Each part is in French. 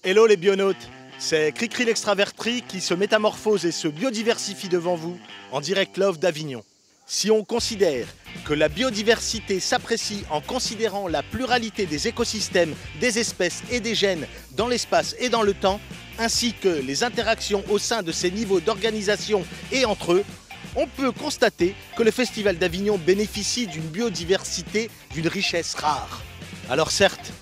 Hello les bionautes, c'est Cricri l'extraverti qui se métamorphose et se biodiversifie devant vous en direct live d'Avignon. Si on considère que la biodiversité s'apprécie en considérant la pluralité des écosystèmes, des espèces et des gènes dans l'espace et dans le temps, ainsi que les interactions au sein de ces niveaux d'organisation et entre eux, on peut constater que le Festival d'Avignon bénéficie d'une biodiversité d'une richesse rare. Alors certes,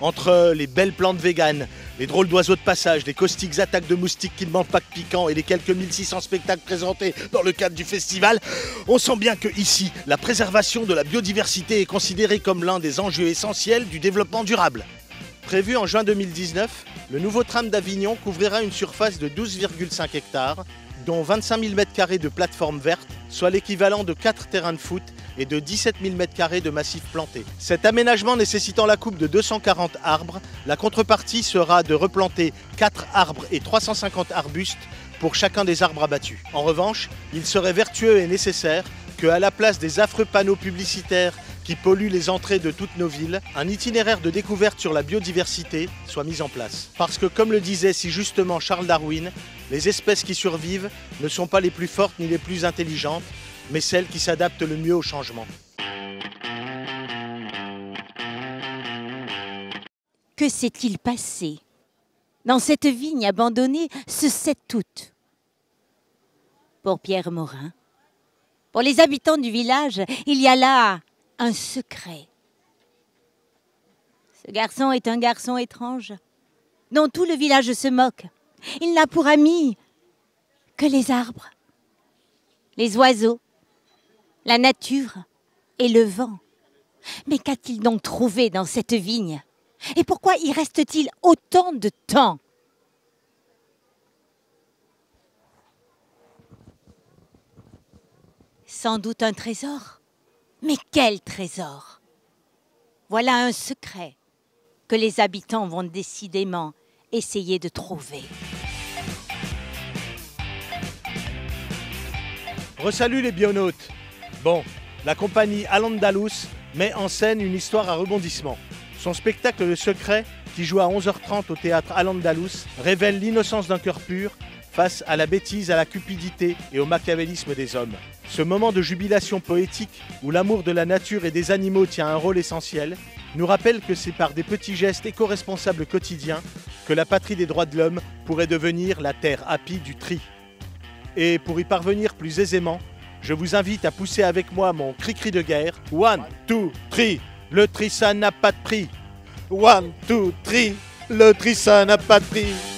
entre les belles plantes véganes, les drôles d'oiseaux de passage, les caustiques attaques de moustiques qui ne manquent pas de piquant et les quelques 1600 spectacles présentés dans le cadre du festival, on sent bien que ici, la préservation de la biodiversité est considérée comme l'un des enjeux essentiels du développement durable. Prévu en juin 2019, le nouveau tram d'Avignon couvrira une surface de 12,5 hectares, dont 25 000 m² de plateformes vertes, soit l'équivalent de 4 terrains de foot et de 17 000 m² de massifs plantés. Cet aménagement nécessitant la coupe de 240 arbres, la contrepartie sera de replanter 4 arbres et 350 arbustes pour chacun des arbres abattus. En revanche, il serait vertueux et nécessaire qu'à la place des affreux panneaux publicitaires qui polluent les entrées de toutes nos villes, un itinéraire de découverte sur la biodiversité soit mis en place. Parce que, comme le disait si justement Charles Darwin, les espèces qui survivent ne sont pas les plus fortes ni les plus intelligentes, mais celles qui s'adaptent le mieux au changement. Que s'est-il passé dans cette vigne abandonnée ce 7 août? Pour Pierre Morin, pour les habitants du village, il y a là un secret. Ce garçon est un garçon étrange, dont tout le village se moque. Il n'a pour amis que les arbres, les oiseaux, la nature et le vent. Mais qu'a-t-il donc trouvé dans cette vigne? Et pourquoi y reste-t-il autant de temps? Sans doute un trésor. Mais quel trésor? Voilà un secret que les habitants vont décidément essayer de trouver. Resalut les bionautes. Bon, la compagnie Al-Andalus met en scène une histoire à rebondissement. Son spectacle Le Secret, qui joue à 11h30 au théâtre Al-Andalus, révèle l'innocence d'un cœur pur face à la bêtise, à la cupidité et au machiavélisme des hommes. Ce moment de jubilation poétique, où l'amour de la nature et des animaux tient un rôle essentiel, nous rappelle que c'est par des petits gestes éco-responsables quotidiens que la patrie des droits de l'homme pourrait devenir la terre happy du tri. Et pour y parvenir plus aisément, je vous invite à pousser avec moi mon cri-cri de guerre. 1, 2, 3, le tri ça n'a pas de prix. 1, 2, 3, le tri ça n'a pas de prix.